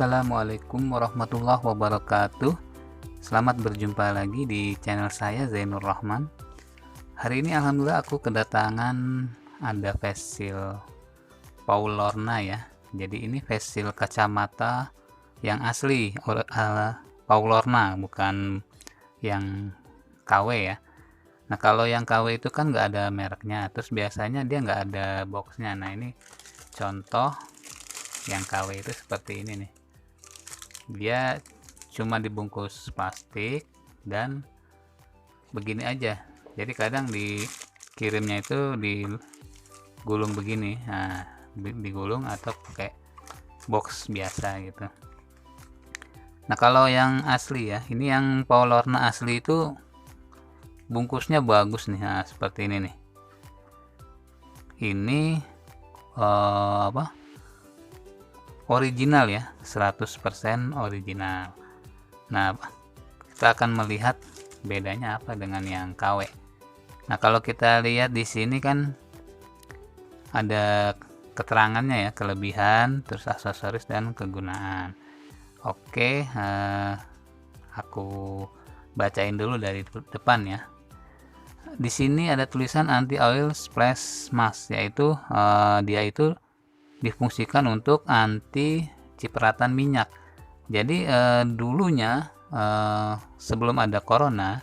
Assalamualaikum warahmatullahi wabarakatuh. Selamat berjumpa lagi di channel saya Zainur Rahman. Hari ini alhamdulillah aku kedatangan ada face shield Paul Lorna ya. Jadi ini face shield kacamata yang asli Paul Lorna, bukan yang KW ya. Nah kalau yang KW itu kan nggak ada mereknya, terus biasanya dia nggak ada boxnya. Nah ini contoh yang KW itu seperti ini nih, dia cuma dibungkus plastik dan begini aja. Jadi kadang dikirimnya itu digulung begini, nah digulung atau pakai box biasa gitu. Nah kalau yang asli ya, ini yang Paul Lorna asli itu bungkusnya bagus nih, nah seperti ini nih. Ini original ya, 100% original. Nah kita akan melihat bedanya apa dengan yang KW. Nah kalau kita lihat di sini kan ada keterangannya ya, kelebihan, terus aksesoris dan kegunaan. Oke, aku bacain dulu dari depan ya. Di sini ada tulisan anti oil splash mask, yaitu dia itu difungsikan untuk anti cipratan minyak. Jadi dulunya sebelum ada corona,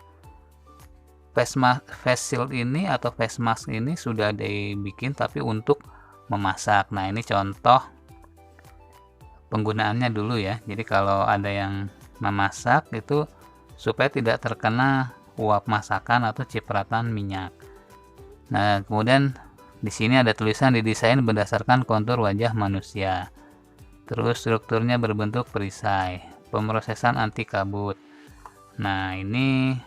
face shield ini atau face mask ini sudah dibikin tapi untuk memasak. Nah ini contoh penggunaannya dulu ya. Jadi kalau ada yang memasak itu supaya tidak terkena uap masakan atau cipratan minyak. Nah kemudian di sini ada tulisan didesain berdasarkan kontur wajah manusia. Terus strukturnya berbentuk perisai, pemrosesan anti kabut. Nah, ini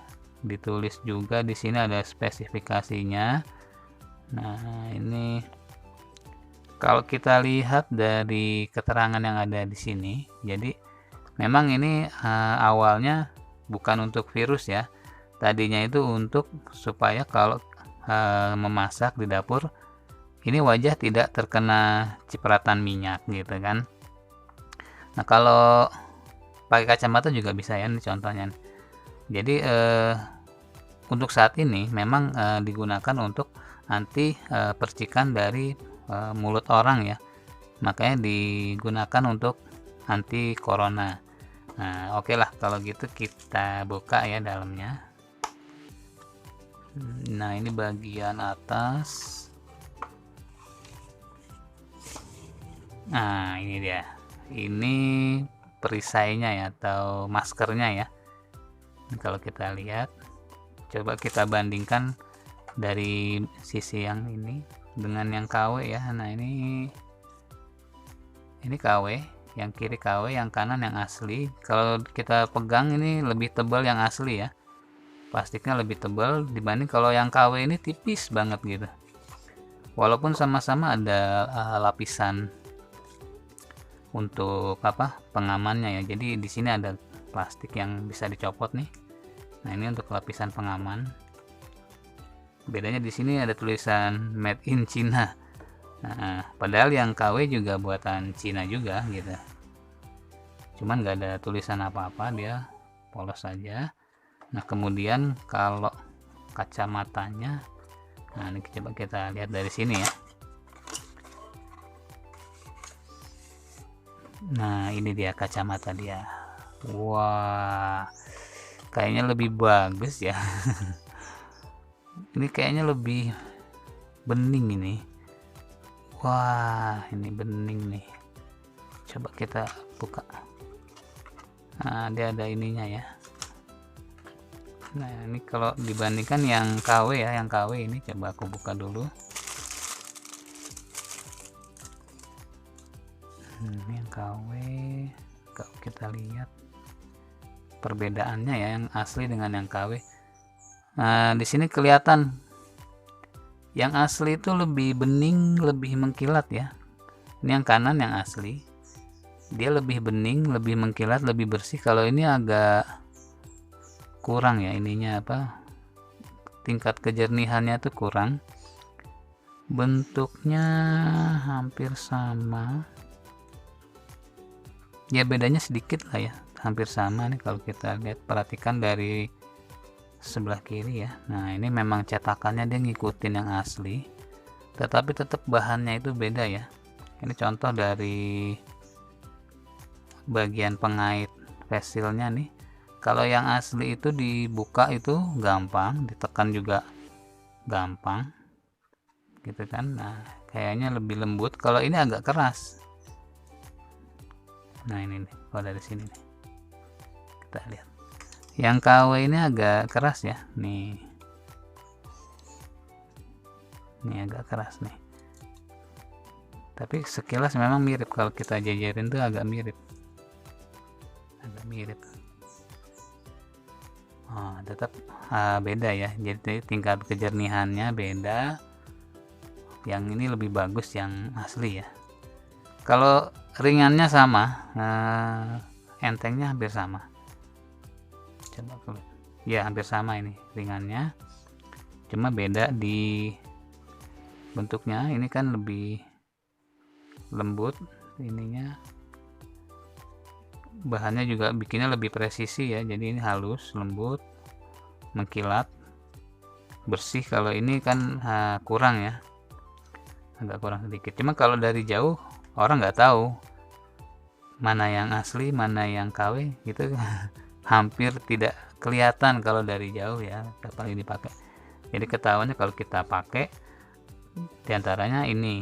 ditulis juga di sini ada spesifikasinya. Nah, ini kalau kita lihat dari keterangan yang ada di sini, jadi memang ini awalnya bukan untuk virus ya. Tadinya itu untuk supaya kalau memasak di dapur ini wajah tidak terkena cipratan minyak gitu kan. Nah kalau pakai kacamata juga bisa ya, ini contohnya. Jadi untuk saat ini memang digunakan untuk anti percikan dari mulut orang ya, makanya digunakan untuk anti corona. Nah oke lah kalau gitu kita buka ya dalamnya. Nah ini bagian atas. Nah ini dia, ini perisainya ya atau maskernya ya. Kalau kita lihat, coba kita bandingkan dari sisi yang ini dengan yang KW ya. Nah ini KW, yang kiri KW, yang kanan yang asli. Kalau kita pegang ini lebih tebal yang asli ya, plastiknya lebih tebal dibanding kalau yang KW ini tipis banget gitu. Walaupun sama-sama ada lapisan untuk pengamannya ya. Jadi di sini ada plastik yang bisa dicopot nih. Nah ini untuk lapisan pengaman. Bedanya di sini ada tulisan made in China. Nah padahal yang KW juga buatan Cina juga gitu. Cuman nggak ada tulisan apa-apa, dia polos saja. Nah kemudian kalau kacamatanya, nah ini coba kita lihat dari sini ya. Nah ini dia kacamata dia. Wah kayaknya lebih bagus ya. Ini kayaknya lebih bening ini. Wah ini bening nih. Coba kita buka. Nah dia ada ininya ya. Nah ini kalau dibandingkan yang KW ya, yang KW ini coba aku buka dulu. Ini yang KW, kalau kita lihat perbedaannya ya, yang asli dengan yang KW. Nah di sini kelihatan yang asli itu lebih bening, lebih mengkilat ya. Ini yang kanan yang asli, dia lebih bening, lebih mengkilat, lebih bersih. Kalau ini agak kurang ya, ininya tingkat kejernihannya tuh kurang. Bentuknya hampir sama. ya bedanya sedikit lah ya, hampir sama nih kalau kita lihat, perhatikan dari sebelah kiri ya. Nah ini memang cetakannya dia ngikutin yang asli, tetapi tetap bahannya itu beda ya. Ini contoh dari bagian pengait face sealnya nih. Kalau yang asli itu dibuka itu gampang, ditekan juga gampang gitu kan. Nah kayaknya lebih lembut, kalau ini agak keras. Nah ini nih, kalau dari sini nih kita lihat yang KW ini agak keras ya, nih ini agak keras nih, tapi sekilas memang mirip, kalau kita jajarin tuh agak mirip. Oh, tetap beda ya, jadi tingkat kejernihannya beda, yang ini lebih bagus yang asli ya. Kalau ringannya sama, entengnya hampir sama, coba kalau ya hampir sama, ini ringannya cuma beda di bentuknya. Ini kan lebih lembut, ininya bahannya juga bikinnya lebih presisi ya, jadi ini halus, lembut, mengkilat, bersih. Kalau ini kan kurang ya, agak kurang sedikit. Cuma kalau dari jauh orang nggak tahu mana yang asli mana yang KW gitu hampir tidak kelihatan kalau dari jauh ya, kapan ini dipakai. Jadi ketahuannya kalau kita pakai diantaranya ini,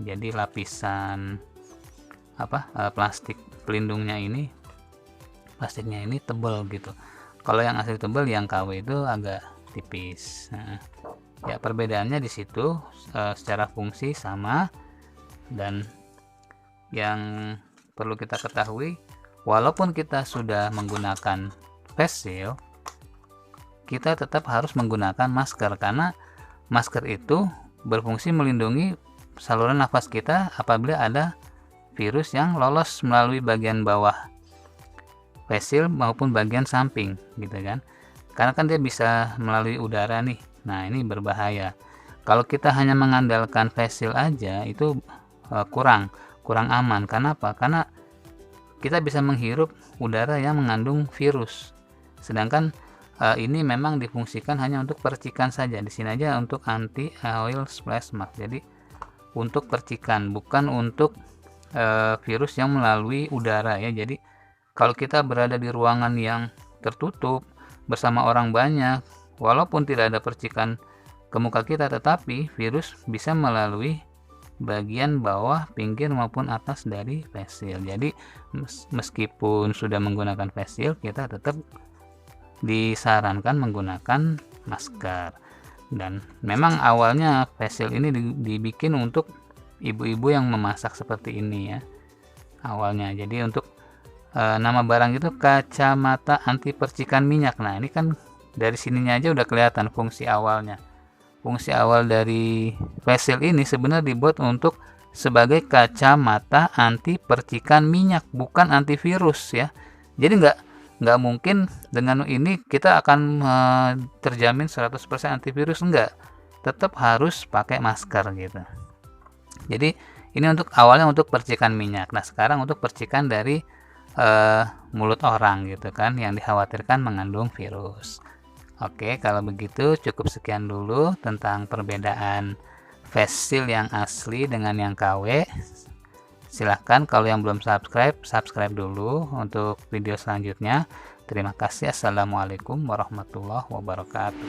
jadi lapisan plastik pelindungnya ini, plastiknya ini tebal gitu. Kalau yang asli tebal, yang KW itu agak tipis. Nah, ya perbedaannya di situ, secara fungsi sama. Dan yang perlu kita ketahui, walaupun kita sudah menggunakan face shield, kita tetap harus menggunakan masker, karena masker itu berfungsi melindungi saluran nafas kita apabila ada virus yang lolos melalui bagian bawah face shield maupun bagian samping gitu kan, karena kan dia bisa melalui udara nih. Nah ini berbahaya. Kalau kita hanya mengandalkan face shield aja itu kurang aman. Kenapa? Karena kita bisa menghirup udara yang mengandung virus, sedangkan ini memang difungsikan hanya untuk percikan saja. Di sini aja untuk anti oil splash mask, jadi untuk percikan, bukan untuk virus yang melalui udara ya. Jadi kalau kita berada di ruangan yang tertutup bersama orang banyak, walaupun tidak ada percikan ke muka kita, tetapi virus bisa melalui bagian bawah, pinggir maupun atas dari face shield. Jadi meskipun sudah menggunakan face shield, kita tetap disarankan menggunakan masker. Dan memang awalnya face shield ini dibikin untuk ibu-ibu yang memasak seperti ini ya awalnya. Jadi untuk nama barang itu kacamata anti percikan minyak. Nah ini kan dari sininya aja udah kelihatan fungsi awalnya. Fungsi awal dari face shield ini sebenarnya dibuat untuk sebagai kacamata anti percikan minyak, bukan antivirus ya. Jadi nggak mungkin dengan ini kita akan terjamin 100% antivirus, enggak. Tetap harus pakai masker gitu. Jadi ini untuk awalnya untuk percikan minyak. Nah sekarang untuk percikan dari mulut orang gitu kan, yang dikhawatirkan mengandung virus. Oke, kalau begitu cukup sekian dulu tentang perbedaan face shield yang asli dengan yang KW. Silahkan kalau yang belum subscribe dulu untuk video selanjutnya. Terima kasih. Assalamualaikum warahmatullahi wabarakatuh.